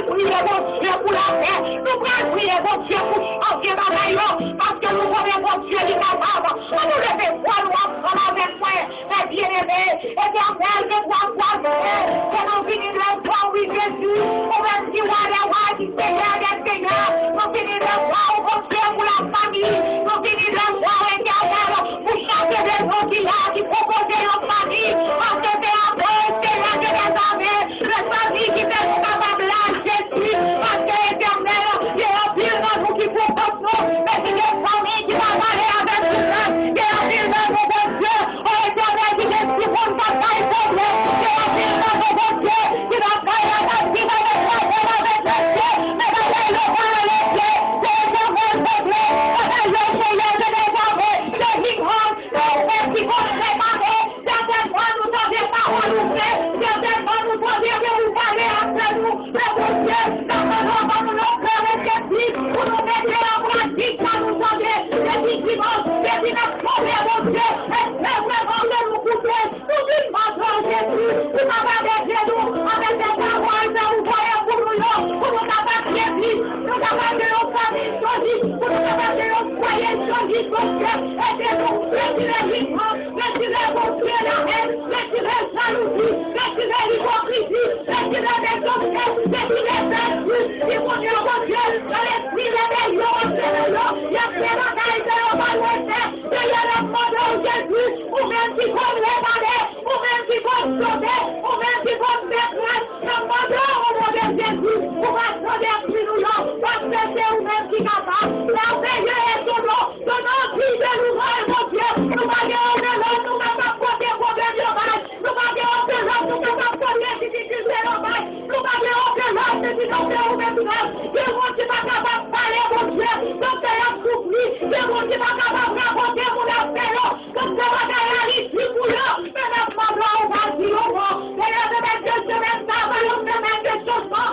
prier bon Dieu pour la paix. Nous prenons prier bon Dieu pour changer dans la parce que nous connaissons bon Dieu qui est capable. Nous levons foi, nous ensemble avec moi. Mais bien-aimé, éternel, que toi sois fait. Que nous finissons de voir, oui, Jésus. On va dire, ouais, qui Seigneur des Seigneurs. Nous finissons de voir, bon Dieu, pour la famille. Nous finissons de voir, éternel, pour chaque maison qui a, qui propose nos familles. Parce que c'est un peu, Seigneur, que les armées, les familles qui fait capable là, Jésus. Parce que éternel, il y a un pile dans nous qui propose nous. Mais c'est des familles qui vont parler avec tout ça. Il y a un pile dans nous, bon Dieu. Oh, éternel, qui est si bon, ça va être problème. Il y a un pile dans nous, bon Dieu, qui va faire la bâtiment avec la terre, avec le ciel. Mais dans les locaux, les pieds, c'est éternel, peuplé. Parce que le Seigneur de les armées, les grands, les qui vont les préparer. Certaines fois, nous avons paroles ouvrées. Certaines fois, nous avons que vous parlez après nous. Mais bon Dieu, dans notre nom, nous nous cœurs réfléchis, pour nous mettre en pratique, ça nous donner des dimanches, des dimanches, mon Dieu, et c'est vraiment de nous couper, nous vivons maintenant, Jésus, nous avons avec nous, avec des paroles, nous voyons pour nous avons Jésus, nous avons de nos familles choisies, pour nous avons de nos foyers choisis, mon Dieu, aidez-nous, retirez l'ignorance, retirez, mon Dieu, la haine, retirez la jalousie, retirez l'hypocrisie, retirez les objets, retirez l'injure, et mon Dieu, dans l'esprit rébellion, il y a fait la taille de l'humanité, il y a la mort de Jésus, ou même qui vont réparer, ou même qui vont sauver, ou même qui vont mettre la mort au nom de Jésus, pour sauver nous, parce que c'est vous-même qui capable, merveilleux est ton nom, ton nom qui de nous, mon Dieu, nous allons de l'homme, nous n'avons pas porté problème de l'homme, nous allons de l'homme, nous n'avons pas porté difficulté de l'homme, nous allons de l'homme, nous allons de l'homme, que mon Dieu va capable de parler, mon Dieu, comme tu as souffri, que mon Dieu va capable de raconter mon affaire, comme tu vas réaliser pour eux, mais maintenant, on va dire au mot, et là, de mettre de semaine, ça va nous permettre de changement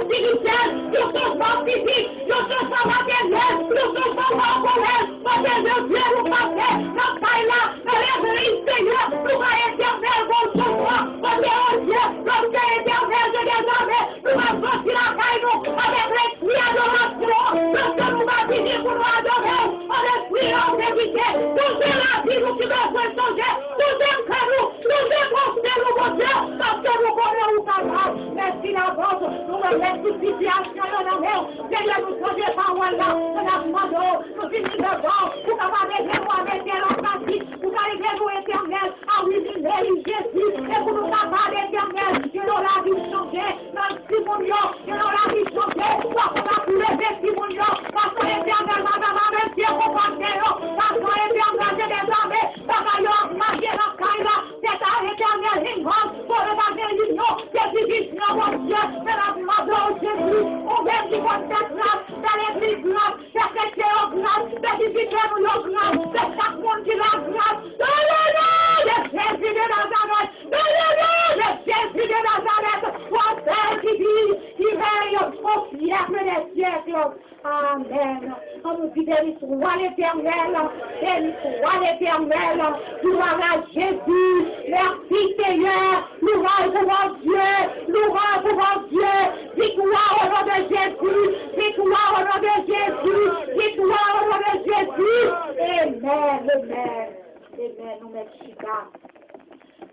spirituel, de changement physique, de changement matériel, de changement corporel, parce que je viens vous passer, dans taille là, dans l'église, Seigneur, nous va éternel, bon changement, parce que, oh Dieu, comme tu es éternel, je les avais, nous va sortir la caille, nous, avec l'esprit adoration, parce que nous va finir pour nous adorer, en esprit, en vérité, tout est la vie, nous qui devons changer, tout est que nous dépenser, nous, mon Dieu, parce que nous connaissons capable, merci d'avance, nous remettons toute situation dans la main, Seigneur, nous changer paroles là, nous demandons, nous finissons devant, pour capable de nous avec en pratique, pour arriver nous éternel, à humilier Jésus, et pour nous capables éternel, que nous la vie changer, même si mon Dieu, que nous la vie changer, parce qu'on a pu lever si mon Dieu, parce qu'on est éternel, madame, même si on comprend parce qu'on est éternel, j'ai des armées, parce qu'on a marché dans le là, c'est à éternel, une grande, pour le bagage l'union, c'est division, mon Dieu, mais la demande Jésus, on vient qui va cette grâce, dans l'église grâce, c'est chrétien en grâce, c'est division en grâce, c'est chaque monde qui la grâce, dans le nom de Jésus de Nazareth, dans le nom de Jésus de Nazareth, toi seul qui vit, qui règne au siècle des siècles. Amen. On nous dit béni soit l'Éternel, gloire à Jésus, merci Seigneur, louange pour mon Dieu, louange pour mon Dieu, victoire au nom de Jésus, victoire au nom de Jésus, victoire au nom de Jésus. Amen, amen, amen, nous merci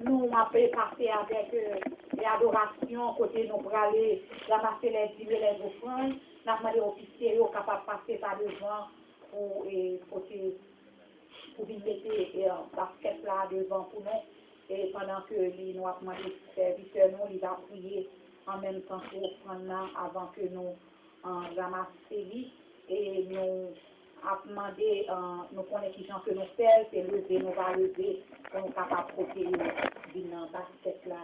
nous avons passé avec les adorations, côté nous pour aller ramasser les dîmes et les offrandes. Nous avons demandé aux officiers capables de passer par devant pour venir mettre basket là devant pour nous. Et pendant que nous avons demandé aux serviteurs, nous les avons prié en même temps pour offrande là avant que nous ramassions. Et nous avons demandé, nous connaissons qui gens que nous faisons, c'est lever, nous va lever, pour nous capables de protéger dans le basket là.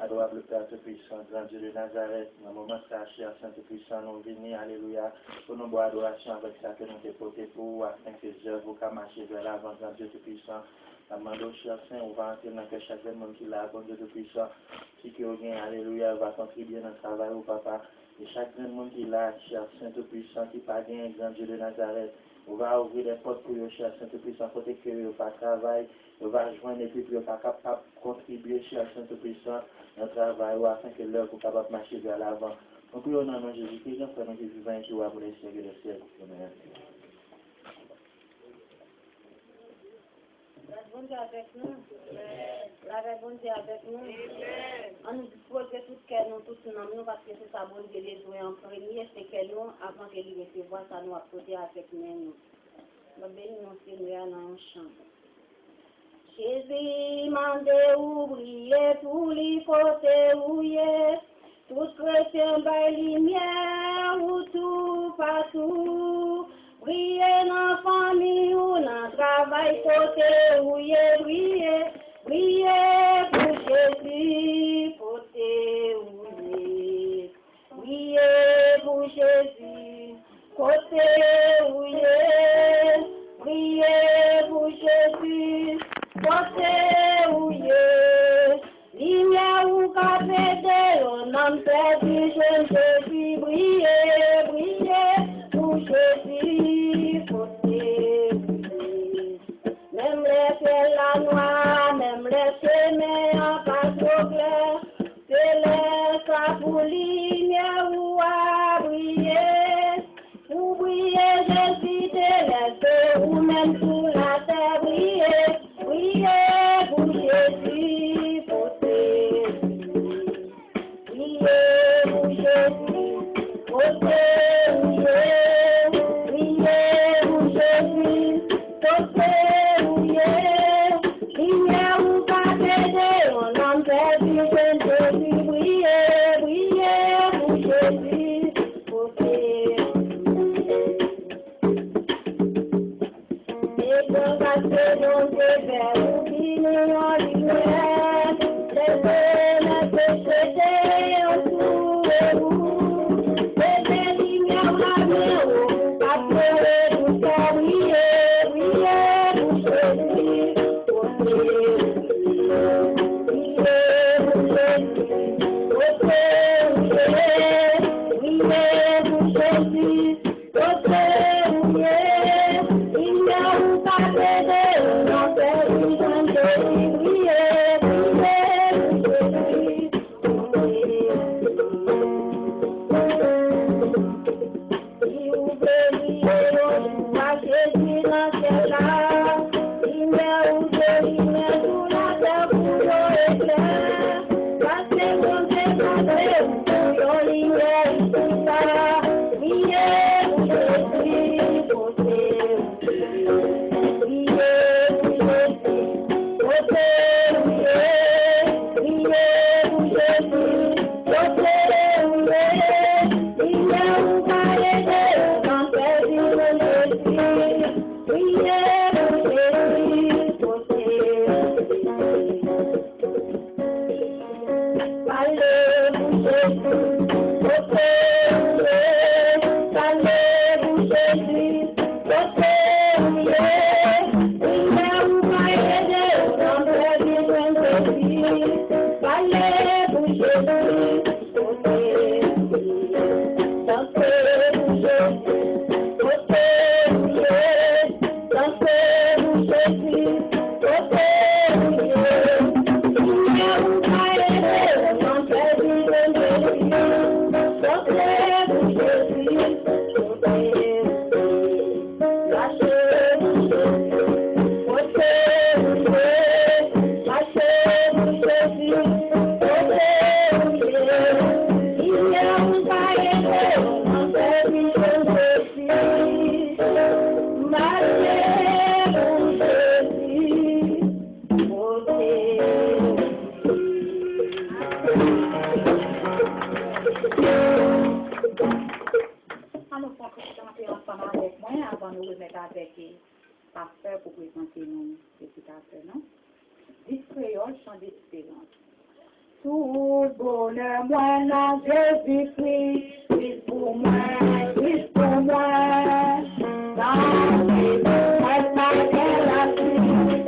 adorable Père Tout-Puissant, grand Dieu de Nazareth, dans le moment caché à Saint-Puissant, nous venons, alléluia, pour nous boire adoration avec ça que nous te porté pour, afin que Dieu vous marcher vers l'avant, grand Dieu Tout-Puissant. La demande cher Saint, on va entrer dans que chaque monde qui l'a, bon Dieu Tout-Puissant, qui vient, alléluia, va contribuer dans le travail au papa. Et chaque monde qui l'a, cher Saint Tout-Puissant, qui pas bien, grand Dieu de Nazareth, on va ouvrir les portes pour eux, cher Saint Tout-Puissant, côté que vous va travailler, on va joindre et puis vous va capable de contribuer, cher Saint Tout-Puissant, dans le travail, afin que l'œuvre soit capable de marcher vers l'avant. Donc, nous, au nom de Jésus-Christ, nous faisons que vivant qui va pour les siècles des siècles. Amen. La bonne Dieu avec nous. La bonne Dieu avec nous. On nous dispose de tout cœur, nous tous nous, parce que c'est sa bonne Dieu les jouer en premier, c'est que nous, avant que lui recevoir, ça nous a posé avec nous. Nous bénissons Seigneur dans un chant. Jésus m'a oublié tous les côtés où il est, tout chrétien by lumière ou tout partout. Briller dans la famille ou dans le travail côté où il est, briller pour Jésus côté où il est, briller pour Jésus côté où il est, briller pour Jésus côté où il est, lumière ou café de l'on a perdu, Jésus briller, briller pour Jésus côté où il est. Même les feux la noire, même les chemins en passe au clair, c'est les ça pour lumière ou à briller. Pour briller, Jésus te laisse, ou même sur la terre briller, briller pour Jésus côté où il est. Briller pour Jésus côté où il est. Briller pour Jésus côté où il est. Lumière ou pas t'aider, on en perdu, Jésus briller, briller pour Jésus côté où il est. Et quand passer dans tes verres, oubliez en lumière, laissez péchés en dessous et vous. Laissez lumière la mer, après tout ça, briller, briller pour Jésus côté où il est. Briller pour Jésus côté où il est. Briller pour Jésus côté où il est. Il n'y a où pas t'aider, on fait du bon Jésus, briller, briller pour Jésus côté il ouvre briller, on voit Jésus dans ce là. Il met où de lumière sous la terre pour l'éclair. Parce que mon Dieu s'appelle, pour lumière tout ça. Briller pour Jésus côté où il est. Briller pour Jésus côté où il est. Briller pour Jésus côté où il est. Il n'y a où pas aider, quand c'est du bon Jésus. Briller pour Jésus côté où il est. Parlez pour Jésus côté où il est. Parlez pour Jésus côté où il est. Il n'y a où pas aider, quand c'est du bon Jésus. Parlez pour Jésus côté où il est. Dansez pour Jésus côté où il est. Dansez pour Jésus côté où il est. Il n'y a où pas aider, quand c'est du bon Jésus. Dansez pour Jésus côté où il est. Lâchez pour Jésus côté où il est. Lâchez pour Jésus côté où il est. Il n'y a où pas aider, quand c'est du bon Jésus. Marchez pour Jésus côté où il est. Alors, pour que vous chantez ensemble avec moi, avant de nous remettre avec le pasteur pour présenter nos petits affaires, non? Disque créole, chant d'espérance. Tout bonheur, moi, non, Jésus-Christ, Christ pour moi, Christ pour moi. Dans les moments, la Christ pour moi.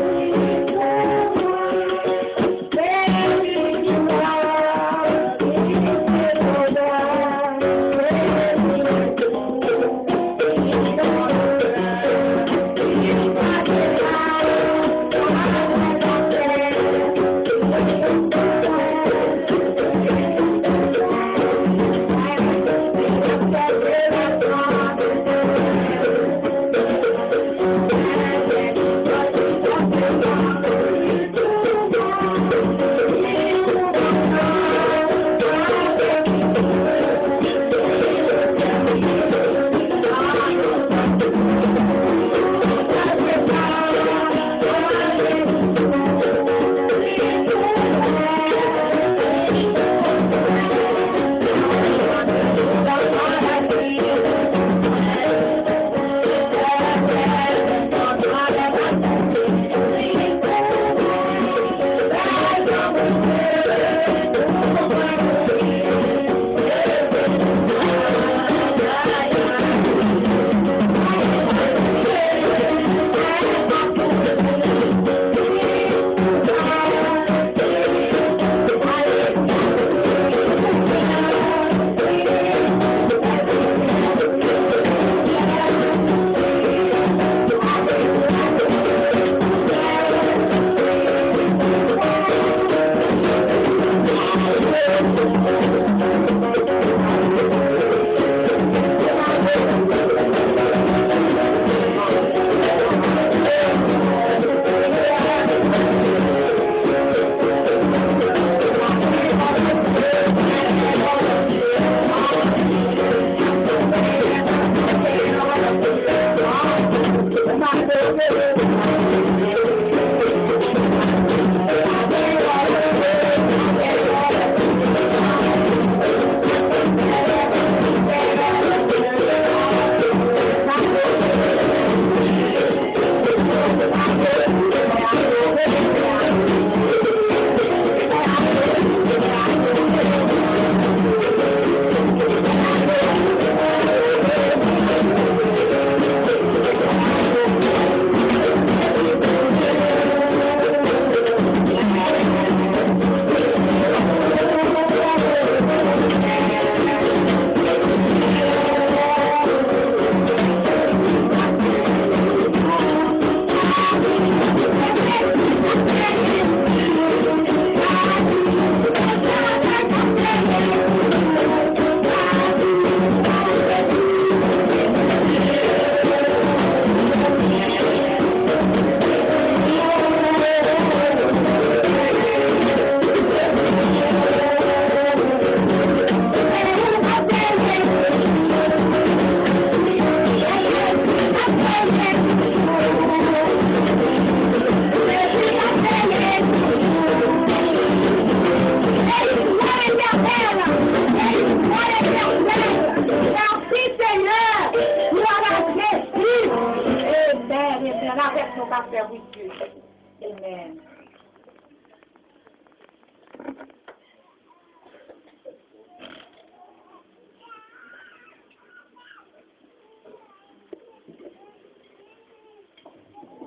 Amen.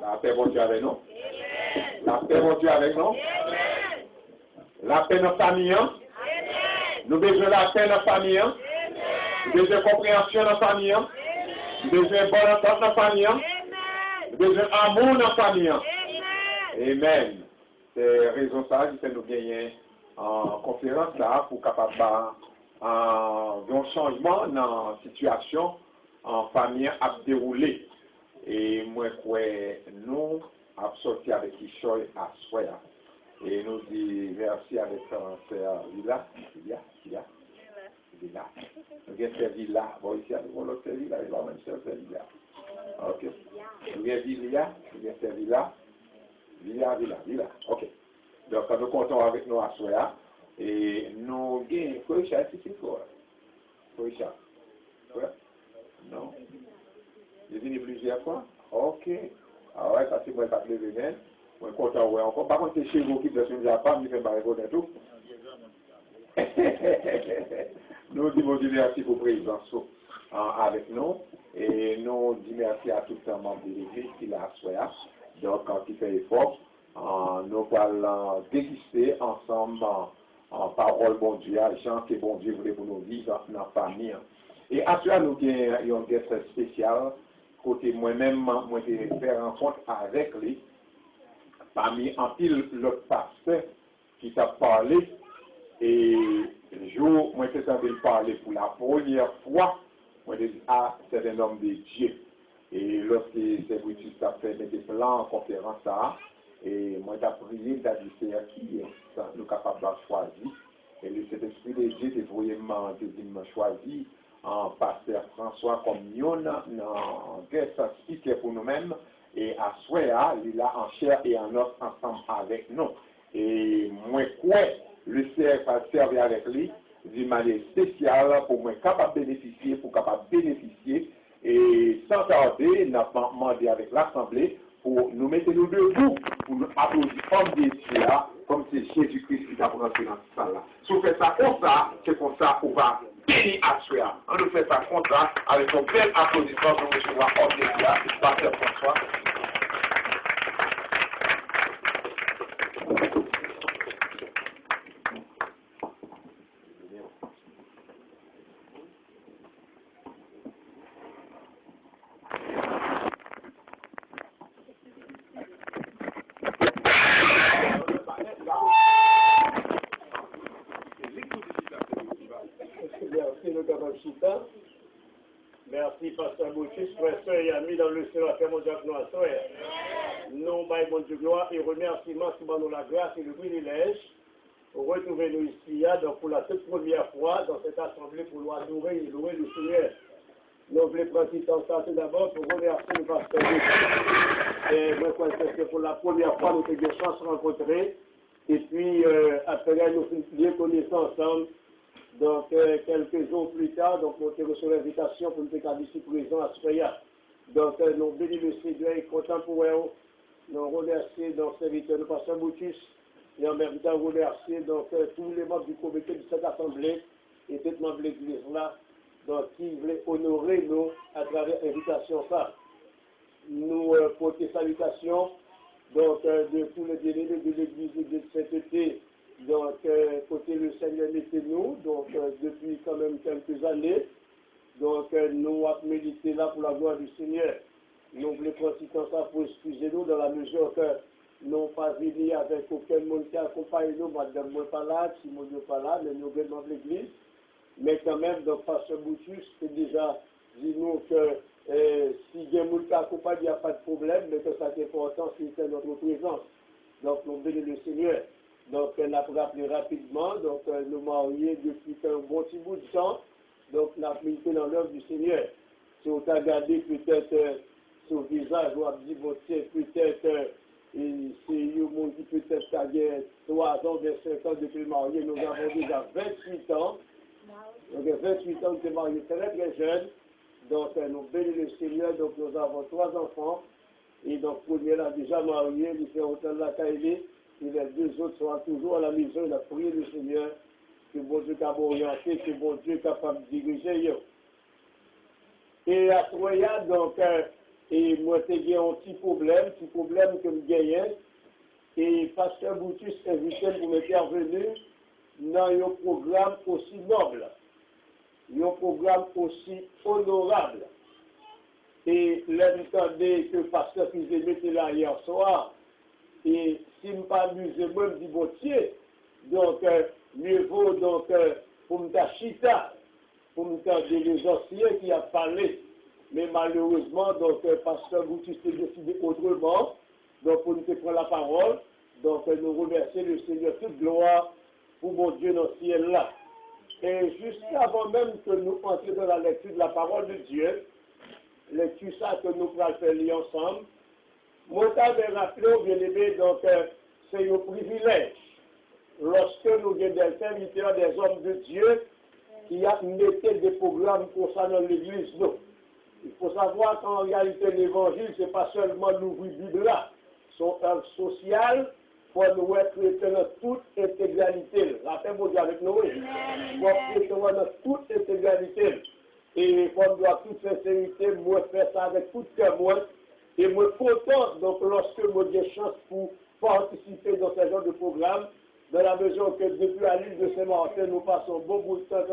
La paix, mon Dieu, avec nous. La paix, mon Dieu, avec nous. La paix dans la famille. Nous besoin de la paix dans la famille. Nous besoin de compréhension dans la famille. Nous besoin de bonne entente dans la famille. Nous besoin d'amour dans la famille. Amen. C'est raison ça qui fait nous gagner en conférence là pour capable un changement dans la situation en famille à dérouler. Et moi, nous avons sorti avec Ishoy à Soya. Et nous disons merci avec Sœur Villa. Nous avons servi là. Bon, ici, nous avons servi là. Nous avons servi là. Ok. Nous avons Villa. Nous avons servi là. Villa. Ok. Donc, nous comptons avec nous à Soya. Et nous avons Koisha ici pour. Koisha. Non. Il est venu plusieurs fois. Ok. Ah ouais, ça c'est moi qui ai levé. Moi, content, ouais. Encore, par contre, c'est chez vous qui ne se pas, mais je vais me tout. Nous disons merci pour présence avec nous et nous disons merci à tout le membre de l'église qui l'a assuré. Donc, qui fait effort, nous allons déguster ensemble en parole bon Dieu, gens que bon Dieu voulait pour nous vivre dans la famille. Et après, nous avons un guest spécial, côté moi-même, moi j'ai fait rencontre avec lui, parmi un pile l'autre pasteur qui t'a parlé, et le jour, moi j'ai envie de parler pour la première fois, moi j'ai dit, ah, c'est un homme de Dieu. Et lorsque c'est Brutus a fait des plans en conférence, et moi j'ai prié d'adresser qui nous capables de choisir. Et le Saint-Esprit de Dieu est vraiment choisi en pasteur François comme nous, en guest speaker pour nous-mêmes, et à Soya, il est là en chair et en os ensemble avec nous. Et moi, quoi, le CF va servir avec lui d'une manière spéciale pour moi capable de bénéficier, et sans tarder, nous avons demandé avec l'Assemblée pour nous mettre nous debout, pour nous applaudir comme des dieux, comme c'est Jésus-Christ qui a rentré dans cette salle-là. Si on fait ça comme ça, c'est comme ça qu'on va bénir à soi. On nous fait ça comme ça, avec un bel applaudissement pour recevoir homme des dieux, pasteur François. Merci, Pasteur Bouchis, frère et amis dans le Seigneur, mon Dieu, nous, bon Dieu, gloire et remerciements qui nous la grâce et le privilège pour retrouver nous ici, donc pour la toute première fois dans cette assemblée pour adorer et louer le Seigneur. Nous voulons prendre ce temps tout d'abord pour remercier le Pasteur Bouchis. Et moi, je que pour la première fois, nous avons des chances de rencontrer. Et puis, après, nous avons bien connaissance ensemble. Donc, quelques jours plus tard, donc, nous avons reçu l'invitation pour nous être ici présents à Soya. Donc, nous bénissons le Seigneur et content pour eux. Nous remercions donc serviteur de Pasteur Bouchis et en même temps remercier donc tous les membres du comité de cette assemblée et tous les membres de l'église là, donc qui voulaient honorer nous à travers l'invitation ça. Nous portons salutations donc de tous les délégués de l'église de cet été. Donc, côté le Seigneur était nous, donc depuis quand même quelques années. Donc, nous avons médité là pour la gloire du Seigneur. Nous voulons prendre ça pour excuser nous dans la mesure que nous n'avons pas venu avec aucun monde qui accompagne nous, madame moi pas là, si mon Dieu pas là, mais nous venons dans l'église. Mais quand même, donc, Pasteur Bouchis, c'est déjà dit nous que si il y a un monde qui accompagne, il n'y a pas de problème, mais que ça est important, c'est notre présence. Donc, nous bénissons le Seigneur. Donc, on a rappelé rapidement, donc nous mariés depuis un bon petit bout de temps, donc on a milité dans l'œuvre du Seigneur. Si on a regardé peut-être son visage, on a dit, peut-être, c'est un monde qui peut-être a 3 ans, 5 ans depuis le marié, nous avons déjà 28 ans. Donc, 28 ans, nous sommes mariés très très jeunes. Donc, nous bénissons le Seigneur, donc nous avons 3 enfants. Et donc, premier là, déjà marié, il fait autant de la Kaïlé. Et les 2 autres sont toujours à la maison, il a prié le Seigneur, que bon Dieu capable d'orienter, que bon Dieu capable de diriger. Et à Troya, donc, et moi, j'ai un petit problème que je gagnais. Et Pasteur Bouchis invitait pour m'intervenir dans un programme aussi noble, un programme aussi honorable. Et l'entendez que Pasteur Fizé était là hier soir, et si je ne m'amuse, je me dis, bon Dieu, donc, mieux vaut donc, pour me chita, pour me dire les anciens qui a parlé. Mais malheureusement, donc, Pasteur Bouchis s'est décidé autrement, donc, pour nous prendre la parole, donc, nous remercions le Seigneur toute gloire pour mon Dieu dans le ciel là. Et juste avant même que nous entrions dans la lecture de la parole de Dieu, lecture ça que nous allons faire ensemble, moi, j'avais rappelé, bien aimé, donc, c'est un privilège. Lorsque nous avons des serviteurs, des hommes de Dieu, qui a mis des programmes concernant l'Église, non. Il faut savoir qu'en réalité, l'Évangile, ce n'est pas seulement l'ouvrir Bible là. Son œuvre sociale, pour nous être dans toute intégralité. La paix mondiale avec nous, pour être dans toute intégralité. Et comme doit toute sincérité, moi faire ça avec tout cœur, moi, et moi content, donc lorsque moi j'ai chance pour participer dans ce genre de programme, dans la mesure que depuis la l'île de Saint-Martin, nous passons beaucoup de temps